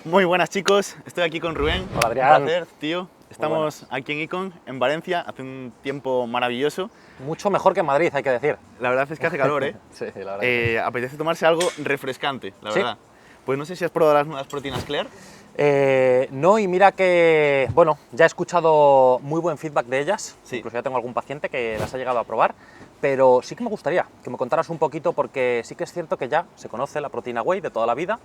Muy buenas chicos, estoy aquí con Rubén. Hola Adrián. Un placer, tío. Estamos aquí en Icon, en Valencia, hace un tiempo maravilloso. Mucho mejor que en Madrid, hay que decir. La verdad es que hace calor, ¿eh? Sí, la verdad. Que sí. Apetece tomarse algo refrescante, la ¿Sí? verdad. Pues no sé si has probado las nuevas proteínas Clear. No, y mira que, bueno, ya he escuchado muy buen feedback de ellas, Sí. Incluso ya tengo algún paciente que las ha llegado a probar, pero sí que me gustaría que me contaras un poquito, porque sí que es cierto que ya se conoce la proteína whey de toda la vida,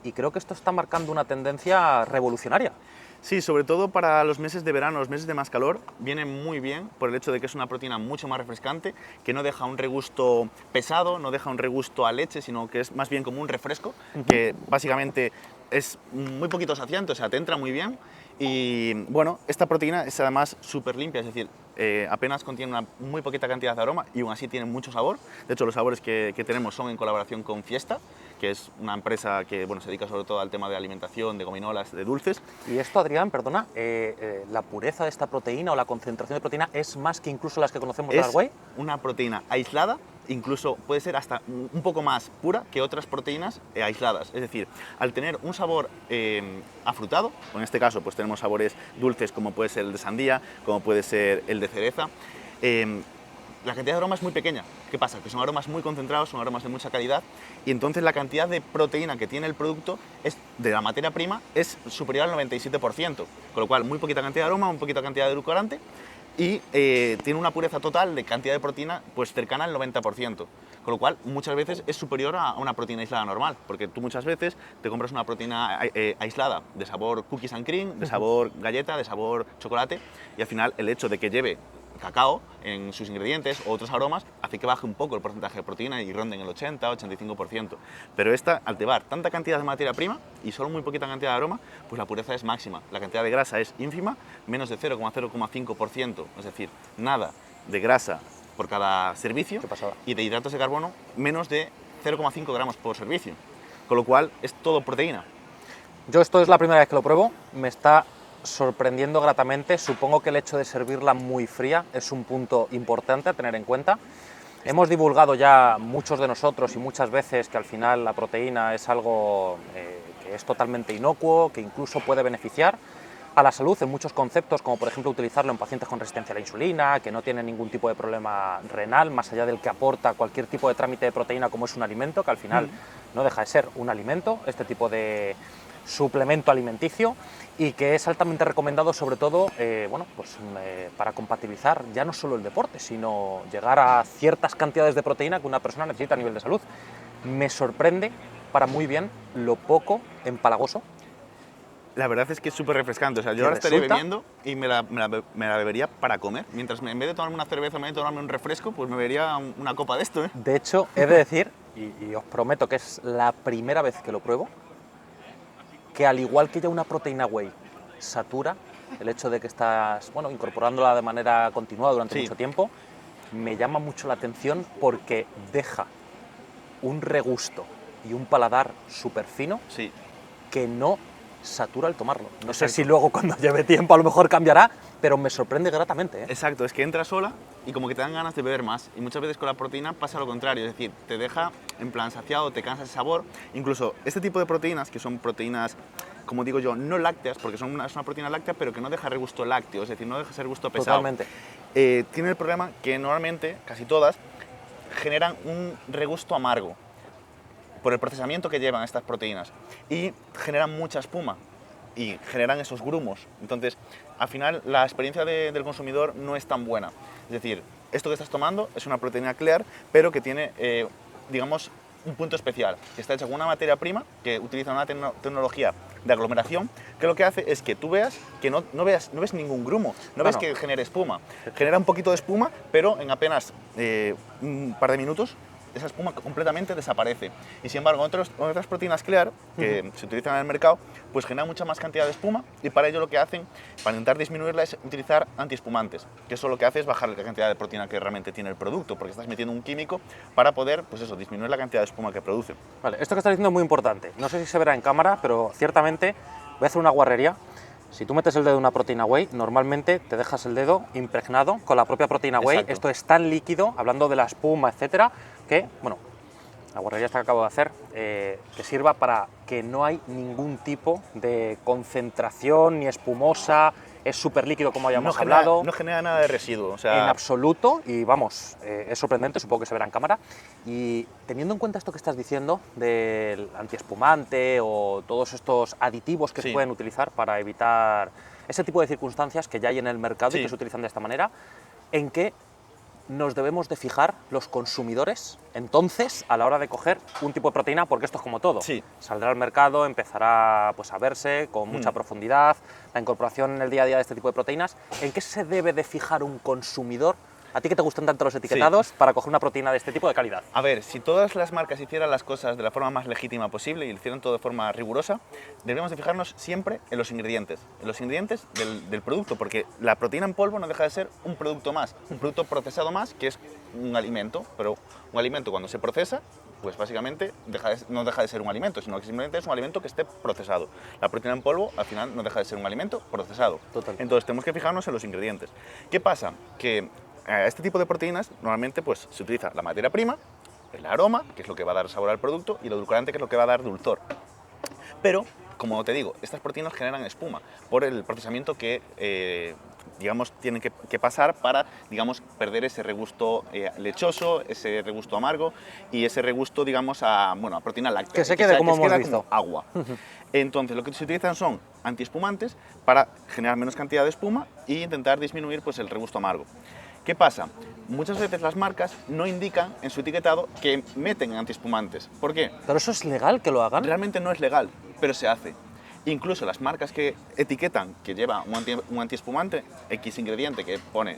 y creo que esto está marcando una tendencia revolucionaria. Sí, sobre todo para los meses de verano, los meses de más calor, viene muy bien por el hecho de que es una proteína mucho más refrescante, que no deja un regusto pesado, no deja un regusto a leche, sino que es más bien como un refresco, que básicamente es muy poquito saciante, o sea, te entra muy bien. Y bueno, esta proteína es además súper limpia, es decir, apenas contiene una muy poquita cantidad de aroma y aún así tiene mucho sabor. De hecho, los sabores que tenemos son en colaboración con Fiesta, que es una empresa que bueno, se dedica sobre todo al tema de alimentación, de gominolas, de dulces. Y esto, Adrián, perdona, ¿la pureza de esta proteína o la concentración de proteína es más que incluso las que conocemos de las whey? Una proteína aislada, incluso puede ser hasta un poco más pura que otras proteínas aisladas. Es decir, al tener un sabor afrutado, en este caso pues tenemos sabores dulces como puede ser el de sandía, como puede ser el de cereza, la cantidad de aroma es muy pequeña. ¿Qué pasa? Que son aromas muy concentrados, son aromas de mucha calidad, y entonces la cantidad de proteína que tiene el producto de la materia prima es superior al 97%, con lo cual muy poquita cantidad de aroma, muy poquita cantidad de edulcorante, y tiene una pureza total de cantidad de proteína pues cercana al 90%, con lo cual muchas veces es superior a una proteína aislada normal, porque tú muchas veces te compras una proteína aislada de sabor cookies and cream, de sabor galleta, de sabor chocolate, y al final el hecho de que lleve cacao en sus ingredientes o otros aromas hace que baje un poco el porcentaje de proteína y ronde en el 80-85%. Pero esta, al llevar tanta cantidad de materia prima y solo muy poquita cantidad de aroma, pues la pureza es máxima. La cantidad de grasa es ínfima, menos de 0,05%, es decir, nada de grasa por cada servicio. Qué pasada. Y de hidratos de carbono, menos de 0,5 gramos por servicio. Con lo cual es todo proteína. Yo esto es la primera vez que lo pruebo, me está sorprendiendo gratamente. Supongo que el hecho de servirla muy fría es un punto importante a tener en cuenta. Hemos divulgado ya muchos de nosotros y muchas veces que al final la proteína es algo que es totalmente inocuo, que incluso puede beneficiar a la salud en muchos conceptos, como por ejemplo utilizarlo en pacientes con resistencia a la insulina, que no tienen ningún tipo de problema renal, más allá del que aporta cualquier tipo de trámite de proteína como es un alimento, que al final no deja de ser un alimento, este tipo de suplemento alimenticio, y que es altamente recomendado sobre todo para compatibilizar ya no solo el deporte, sino llegar a ciertas cantidades de proteína que una persona necesita a nivel de salud. Me sorprende para muy bien lo poco empalagoso. La verdad es que es súper refrescante. O sea, yo ahora estaría bebiendo y me la bebería para comer. Mientras en vez de tomarme una cerveza, en vez de tomarme un refresco, pues me bebería una copa de esto, ¿eh? De hecho, he de decir, y os prometo que es la primera vez que lo pruebo, que al igual que ya una proteína whey satura, el hecho de que estás incorporándola de manera continuada durante mucho tiempo, me llama mucho la atención porque deja un regusto y un paladar súper fino que no satura al tomarlo. No sé si luego cuando lleve tiempo a lo mejor cambiará, pero me sorprende gratamente, ¿eh? Exacto, es que entra sola y como que te dan ganas de beber más. Y muchas veces con la proteína pasa lo contrario, es decir, te deja en plan saciado, te cansa ese sabor. Incluso este tipo de proteínas, que son proteínas, como digo yo, no lácteas, porque es una proteína láctea, pero que no deja regusto lácteo, es decir, no deja ese regusto pesado. Totalmente. Tiene el problema que normalmente, casi todas, generan un regusto amargo por el procesamiento que llevan estas proteínas y generan mucha espuma y generan esos grumos. Entonces, al final, la experiencia del consumidor no es tan buena. Es decir, esto que estás tomando es una proteína Clear, pero que tiene, digamos, un punto especial, que está hecha con una materia prima que utiliza una tecnología de aglomeración, que lo que hace es que tú veas que no ves ningún grumo, no ves que genere espuma. Genera un poquito de espuma, pero en apenas un par de minutos esa espuma completamente desaparece. Y sin embargo, otras proteínas Clear que se utilizan en el mercado, pues generan mucha más cantidad de espuma, y para ello lo que hacen, para intentar disminuirla, es utilizar antiespumantes, que eso lo que hace es bajar la cantidad de proteína que realmente tiene el producto, porque estás metiendo un químico para poder, pues eso, disminuir la cantidad de espuma que produce. Vale, esto que estás diciendo es muy importante. No sé si se verá en cámara, pero ciertamente voy a hacer una guarrería. Si tú metes el dedo en una proteína whey, normalmente te dejas el dedo impregnado con la propia proteína whey. Exacto. Esto es tan líquido, hablando de la espuma, etcétera, que, la guarrería esta que acabo de hacer, que sirva para que no hay ningún tipo de concentración ni espumosa, es súper líquido como habíamos hablado. No genera nada de residuo. O sea, en absoluto, y vamos, es sorprendente, supongo que se verá en cámara. Y teniendo en cuenta esto que estás diciendo del antiespumante o todos estos aditivos que se pueden utilizar para evitar ese tipo de circunstancias que ya hay en el mercado y que se utilizan de esta manera, ¿en qué nos debemos de fijar los consumidores entonces a la hora de coger un tipo de proteína? Porque esto es como todo, saldrá al mercado, empezará pues a verse con mucha profundidad, la incorporación en el día a día de este tipo de proteínas. ¿En qué se debe de fijar un consumidor, a ti que te gustan tanto los etiquetados, para coger una proteína de este tipo de calidad? A ver, si todas las marcas hicieran las cosas de la forma más legítima posible y lo hicieran todo de forma rigurosa, deberíamos de fijarnos siempre en los ingredientes del producto, porque la proteína en polvo no deja de ser un producto más, un producto procesado más, que es un alimento, pero un alimento cuando se procesa, pues básicamente no deja de ser un alimento, sino que simplemente es un alimento que esté procesado. La proteína en polvo al final no deja de ser un alimento procesado. Total. Entonces tenemos que fijarnos en los ingredientes. ¿Qué pasa? Que este tipo de proteínas normalmente pues, se utiliza la materia prima, el aroma, que es lo que va a dar sabor al producto, y el edulcorante, que es lo que va a dar dulzor. Pero, como te digo, estas proteínas generan espuma por el procesamiento que, digamos, tienen que pasar para, digamos, perder ese regusto lechoso, ese regusto amargo y ese regusto, digamos, a proteína láctea. Que se quede como hemos visto. Como agua. Entonces, lo que se utilizan son antiespumantes para generar menos cantidad de espuma e intentar disminuir pues, el regusto amargo. ¿Qué pasa? Muchas veces las marcas no indican en su etiquetado que meten antiespumantes. ¿Por qué? ¿Pero eso es legal que lo hagan? Realmente no es legal, pero se hace. Incluso las marcas que etiquetan que lleva un antiespumante, X ingrediente que pone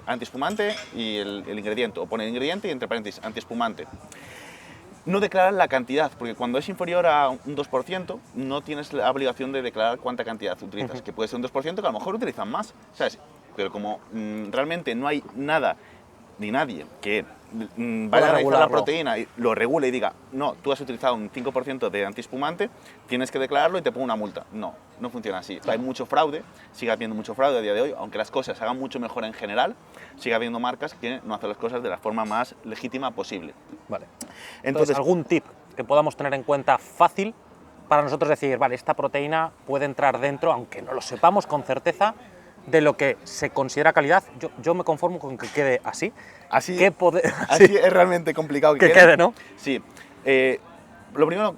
antiespumante y el ingrediente, o pone el ingrediente y entre paréntesis antiespumante, no declaran la cantidad, porque cuando es inferior a un 2%, no tienes la obligación de declarar cuánta cantidad utilizas, que puede ser un 2% que a lo mejor utilizan más, ¿sabes? Pero como realmente no hay nada ni nadie que vaya a analizar la proteína y lo regule y diga, no, tú has utilizado un 5% de antiespumante, tienes que declararlo y te pongo una multa. No, no funciona así. Hay mucho fraude, sigue habiendo mucho fraude a día de hoy, aunque las cosas se hagan mucho mejor en general, sigue habiendo marcas que no hacen las cosas de la forma más legítima posible. Vale. Entonces, ¿algún tip que podamos tener en cuenta fácil para nosotros decir, vale, esta proteína puede entrar dentro, aunque no lo sepamos con certeza, de lo que se considera calidad? Yo me conformo con que quede así. Así sí. Es realmente complicado que quede, ¿no? Sí. Lo primero,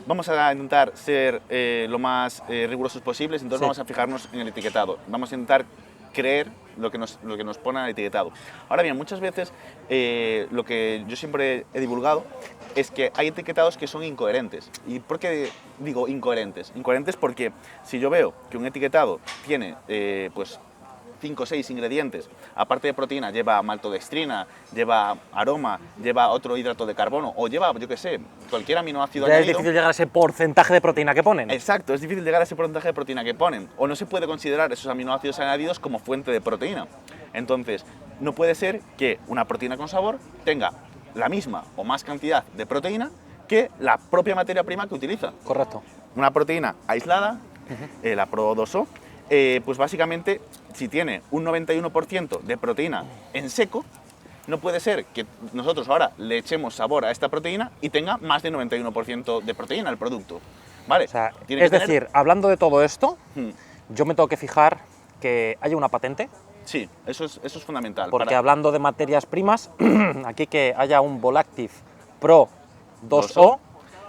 vamos a intentar ser lo más rigurosos posibles, entonces vamos a fijarnos en el etiquetado. Vamos a intentar creer lo que nos pone en el etiquetado. Ahora bien, muchas veces lo que yo siempre he divulgado es que hay etiquetados que son incoherentes. ¿Y por qué digo incoherentes? Incoherentes porque si yo veo que un etiquetado tiene pues 5 o 6 ingredientes, aparte de proteína, lleva maltodextrina, lleva aroma, lleva otro hidrato de carbono, o lleva, yo qué sé, cualquier aminoácido añadido. Es difícil llegar a ese porcentaje de proteína que ponen. Exacto, es difícil llegar a ese porcentaje de proteína que ponen, o no se puede considerar esos aminoácidos añadidos como fuente de proteína. Entonces, no puede ser que una proteína con sabor tenga la misma o más cantidad de proteína que la propia materia prima que utiliza. Correcto. Una proteína aislada, la Pro2O, pues básicamente, si tiene un 91% de proteína en seco, no puede ser que nosotros ahora le echemos sabor a esta proteína y tenga más de 91% de proteína el producto. ¿Vale? O sea, es decir, hablando de todo esto, yo me tengo que fijar que haya una patente. Sí, eso es fundamental. Porque hablando de materias primas, aquí que haya un Volactive Pro 2O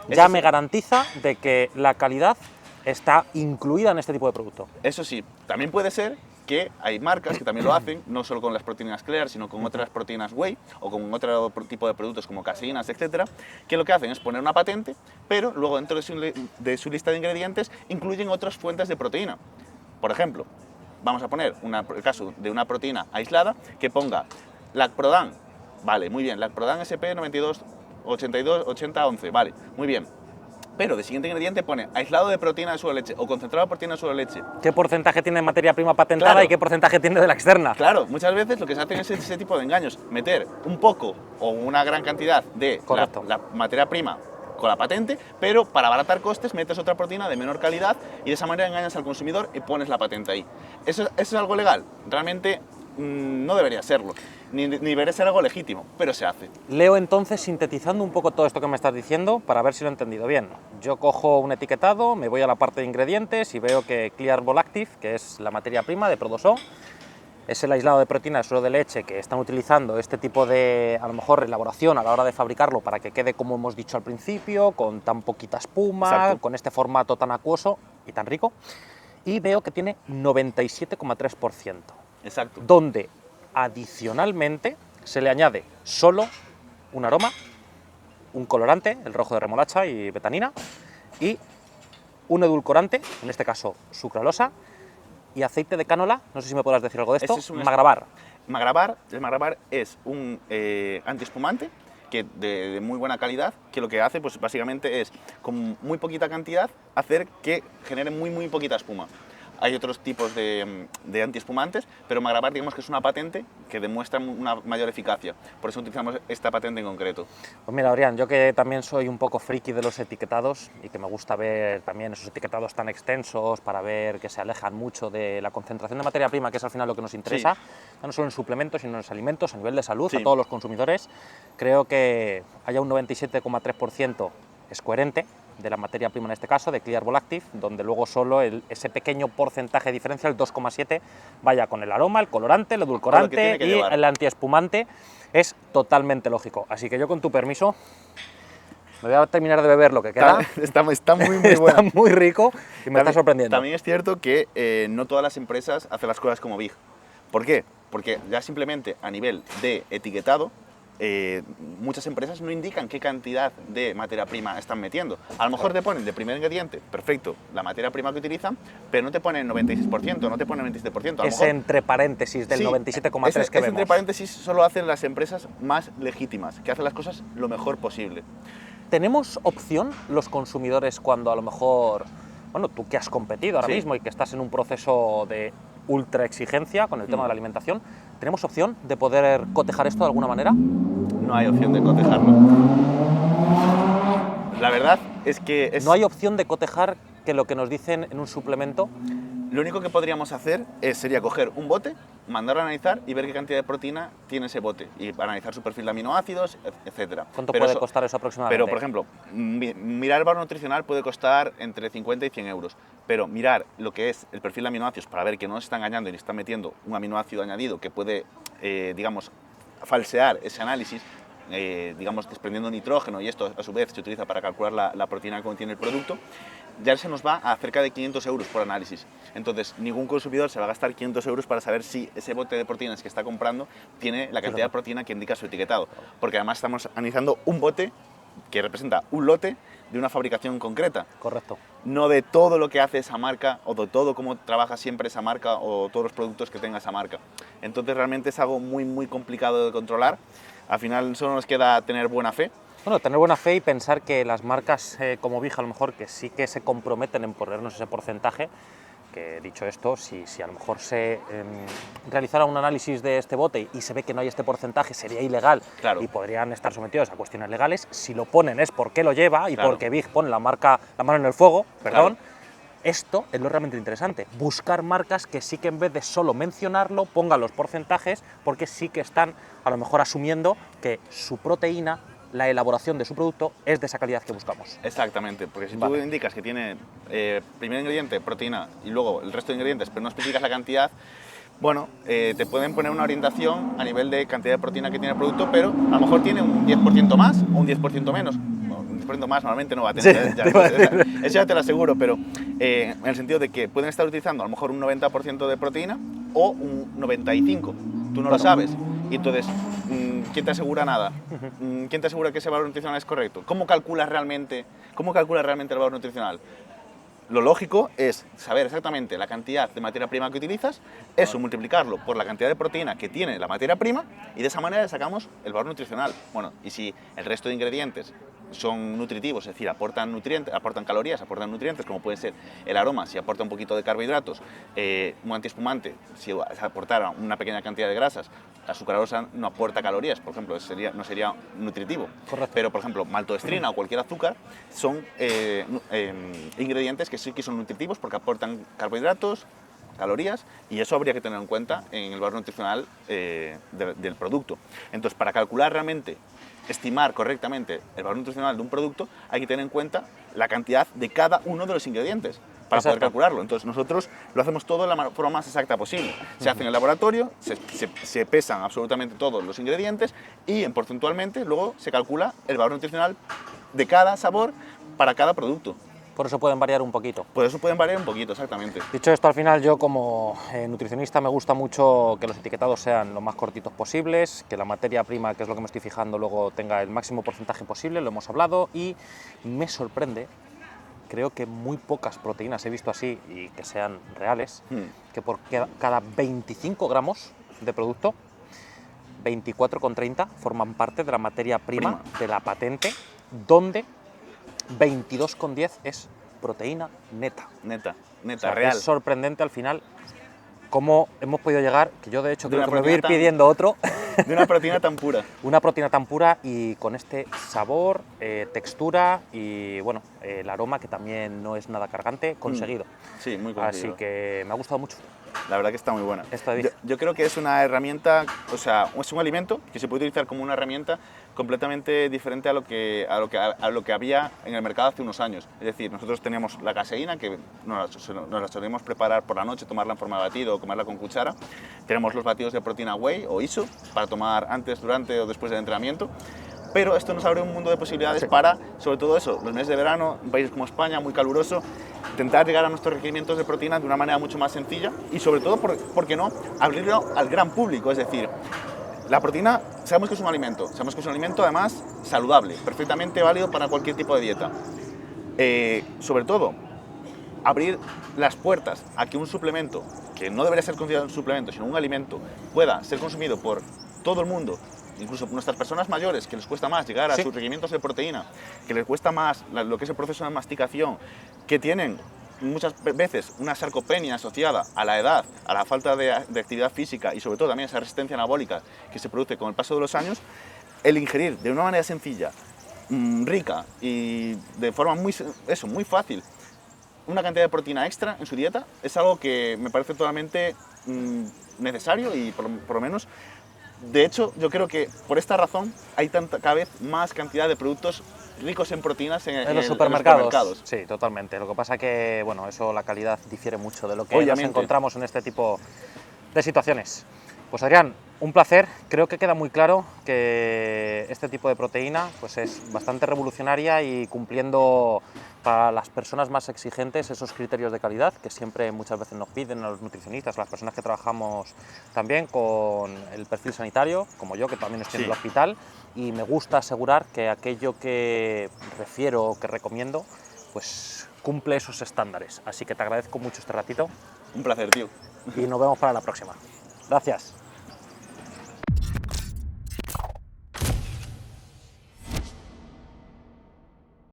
ya me garantiza de que la calidad está incluida en este tipo de producto. Eso sí, también puede ser que hay marcas que también lo hacen, no solo con las proteínas Clear, sino con otras proteínas whey o con otro tipo de productos como caseínas, etcétera, que lo que hacen es poner una patente, pero luego dentro de su lista de ingredientes incluyen otras fuentes de proteína. Por ejemplo, vamos a poner el caso de una proteína aislada que ponga Lacprodan, vale, muy bien, Lacprodan SP 92 82 80 11, vale, muy bien. Pero de siguiente ingrediente pone aislado de proteína de suero de leche o concentrado de proteína de suero de leche. ¿Qué porcentaje tiene de materia prima patentada y qué porcentaje tiene de la externa? Claro, muchas veces lo que se hacen es ese tipo de engaños, meter un poco o una gran cantidad de la materia prima con la patente, pero para abaratar costes metes otra proteína de menor calidad y de esa manera engañas al consumidor y pones la patente ahí. ¿Eso es algo legal? Realmente no debería serlo, ni debería ser algo legítimo, pero se hace. Leo entonces, sintetizando un poco todo esto que me estás diciendo, para ver si lo he entendido bien. Yo cojo un etiquetado, me voy a la parte de ingredientes y veo que Clear Volactive, que es la materia prima de Prodoso, es el aislado de proteína de suero de leche que están utilizando este tipo de, a lo mejor, elaboración a la hora de fabricarlo para que quede, como hemos dicho al principio, con tan poquita espuma, Exacto. con este formato tan acuoso y tan rico. Y veo que tiene 97,3%, Exacto. donde adicionalmente se le añade solo un aroma, un colorante, el rojo de remolacha y betanina, y un edulcorante, en este caso sucralosa, y aceite de cánola, no sé si me podrás decir algo de esto, Este es Magrabar. El Magrabar es un antiespumante que de muy buena calidad, que lo que hace pues básicamente es, con muy poquita cantidad, hacer que genere muy poquita espuma. Hay otros tipos de antiespumantes, pero Magrabar, digamos que es una patente que demuestra una mayor eficacia. Por eso utilizamos esta patente en concreto. Pues mira, Adrián, yo que también soy un poco friki de los etiquetados y que me gusta ver también esos etiquetados tan extensos para ver que se alejan mucho de la concentración de materia prima, que es al final lo que nos interesa, no solo en suplementos, sino en los alimentos, a nivel de salud, a todos los consumidores, creo que haya un 97,3% es coherente de la materia prima, en este caso, de Clear Volactive, donde luego solo ese pequeño porcentaje de diferencia, el 2,7, vaya con el aroma, el colorante, el edulcorante y el antiespumante, es totalmente lógico. Así que yo, con tu permiso, me voy a terminar de beber lo que queda. Está muy bueno. Está muy rico y me está sorprendiendo. También es cierto que no todas las empresas hacen las cosas como Big. ¿Por qué? Porque ya simplemente a nivel de etiquetado, muchas empresas no indican qué cantidad de materia prima están metiendo. A lo mejor te ponen de primer ingrediente, perfecto, la materia prima que utilizan, pero no te ponen 96%, no te ponen 27%. Ese entre paréntesis del 97,3 que vemos. Entre paréntesis solo hacen las empresas más legítimas, que hacen las cosas lo mejor posible. ¿Tenemos opción los consumidores cuando a lo mejor, bueno, tú que has competido ahora mismo y que estás en un proceso de ultra exigencia con el tema de la alimentación, ¿tenemos opción de poder cotejar esto de alguna manera? No hay opción de cotejarlo. La verdad es que... No hay opción de cotejar que lo que nos dicen en un suplemento. Lo único que podríamos hacer sería coger un bote, mandarlo a analizar y ver qué cantidad de proteína tiene ese bote y analizar su perfil de aminoácidos, etc. ¿Cuánto puede costar eso aproximadamente? Pero, por ejemplo, mirar el valor nutricional puede costar entre 50 y 100 euros, pero mirar lo que es el perfil de aminoácidos para ver que no nos está engañando y nos está metiendo un aminoácido añadido que puede, digamos, falsear ese análisis, digamos, desprendiendo nitrógeno, y esto a su vez se utiliza para calcular la proteína que contiene el producto, ya se nos va a cerca de 500 euros por análisis. Entonces, ningún consumidor se va a gastar 500 euros para saber si ese bote de proteínas que está comprando tiene la cantidad de proteína que indica su etiquetado. Porque además estamos analizando un bote que representa un lote de una fabricación concreta. Correcto. No de todo lo que hace esa marca o de todo cómo trabaja siempre esa marca o todos los productos que tenga esa marca. Entonces, realmente es algo muy complicado de controlar. Al final solo nos queda tener buena fe. Bueno, tener buena fe y pensar que las marcas como Big, a lo mejor, que sí que se comprometen en ponernos ese porcentaje, que dicho esto, si a lo mejor se realizara un análisis de este bote y se ve que no hay este porcentaje, sería ilegal y podrían estar sometidos a cuestiones legales. Si lo ponen es porque lo lleva y porque Big pone la mano en el fuego, perdón. Esto es lo realmente interesante, buscar marcas que sí que en vez de solo mencionarlo pongan los porcentajes, porque sí que están a lo mejor asumiendo que su proteína, la elaboración de su producto, es de esa calidad que buscamos. Exactamente, porque si tú indicas que tiene primer ingrediente, proteína, y luego el resto de ingredientes, pero no especificas la cantidad, bueno, te pueden poner una orientación a nivel de cantidad de proteína que tiene el producto, pero a lo mejor tiene un 10% más o un 10% menos. Un 10% más normalmente no va a tener, eso ya te lo aseguro, pero en el sentido de que pueden estar utilizando a lo mejor un 90% de proteína o un 95%, tú no lo sabes, y entonces, ¿quién te asegura nada? ¿Quién te asegura que ese valor nutricional es correcto? ¿Cómo calculas realmente el valor nutricional? Lo lógico es saber exactamente la cantidad de materia prima que utilizas, eso multiplicarlo por la cantidad de proteína que tiene la materia prima, y de esa manera sacamos el valor nutricional. Bueno, y si el resto de ingredientes son nutritivos, es decir, aportan nutrientes, aportan calorías, aportan nutrientes, como puede ser el aroma, si aporta un poquito de carbohidratos, un antiespumante, si aportara una pequeña cantidad de grasas, la sucralosa no aporta calorías, por ejemplo, no sería nutritivo. Correcto. Pero, por ejemplo, maltodextrina o cualquier azúcar son ingredientes que sí que son nutritivos porque aportan carbohidratos, calorías, y eso habría que tener en cuenta en el valor nutricional del producto. Entonces, para calcular realmente, estimar correctamente el valor nutricional de un producto, hay que tener en cuenta la cantidad de cada uno de los ingredientes para poder calcularlo. Entonces nosotros lo hacemos todo de la forma más exacta posible. Se hace en el laboratorio, se pesan absolutamente todos los ingredientes y porcentualmente luego se calcula el valor nutricional de cada sabor para cada producto. Por eso pueden variar un poquito. Por eso pueden variar un poquito, exactamente. Dicho esto, al final yo como nutricionista me gusta mucho que los etiquetados sean lo más cortitos posibles, que la materia prima, que es lo que me estoy fijando, luego tenga el máximo porcentaje posible, lo hemos hablado, y me sorprende, creo que muy pocas proteínas he visto así y que sean reales, que por cada 25 gramos de producto, 24,30 forman parte de la materia prima de la patente, donde 22,10 es proteína neta. Neta, O sea, real. es sorprendente al final cómo hemos podido llegar, que yo de hecho creo que me voy a ir tan- pidiendo otro, De una proteína tan pura. una proteína tan pura y con este sabor, textura y bueno, el aroma que también no es nada cargante, conseguido. Sí, muy conseguido. Así que me ha gustado mucho. La verdad que está muy buena. Esta vez. Yo creo que es una herramienta, o sea, es un alimento que se puede utilizar como una herramienta completamente diferente a lo que había en el mercado hace unos años. Es decir, nosotros teníamos la caseína, que nos la solíamos preparar por la noche, tomarla en forma de batido o comerla con cuchara. Tenemos los batidos de proteína whey o ISO para tomar antes, durante o después del entrenamiento. Pero esto nos abre un mundo de posibilidades para, sobre todo eso, los meses de verano, un país como España, muy caluroso, intentar llegar a nuestros requerimientos de proteína de una manera mucho más sencilla y sobre todo, ¿por qué no?, abrirlo al gran público. Es decir, la proteína sabemos que es un alimento además saludable, perfectamente válido para cualquier tipo de dieta. Sobre todo, abrir las puertas a que un suplemento, que no debería ser considerado un suplemento, sino un alimento, pueda ser consumido por todo el mundo, incluso nuestras personas mayores, que les cuesta más llegar a sus requerimientos de proteína, que les cuesta más lo que es el proceso de masticación, que tienen muchas veces una sarcopenia asociada a la edad, a la falta de actividad física y sobre todo también esa resistencia anabólica que se produce con el paso de los años, el ingerir de una manera sencilla, rica y de forma muy fácil una cantidad de proteína extra en su dieta es algo que me parece totalmente necesario y por lo menos, de hecho, yo creo que por esta razón hay cada vez más cantidad de productos ricos en proteínas en los supermercados. Sí, totalmente. Lo que pasa que, bueno, eso, la calidad difiere mucho de lo que nos encontramos en este tipo de situaciones. Pues Adrián, un placer. Creo que queda muy claro que este tipo de proteína pues es bastante revolucionaria y cumpliendo para las personas más exigentes esos criterios de calidad que siempre muchas veces nos piden a los nutricionistas, a las personas que trabajamos también con el perfil sanitario, como yo, que también estoy en el hospital, y me gusta asegurar que aquello que refiero o que recomiendo pues cumple esos estándares. Así que te agradezco mucho este ratito. Un placer, tío. Y nos vemos para la próxima. Gracias.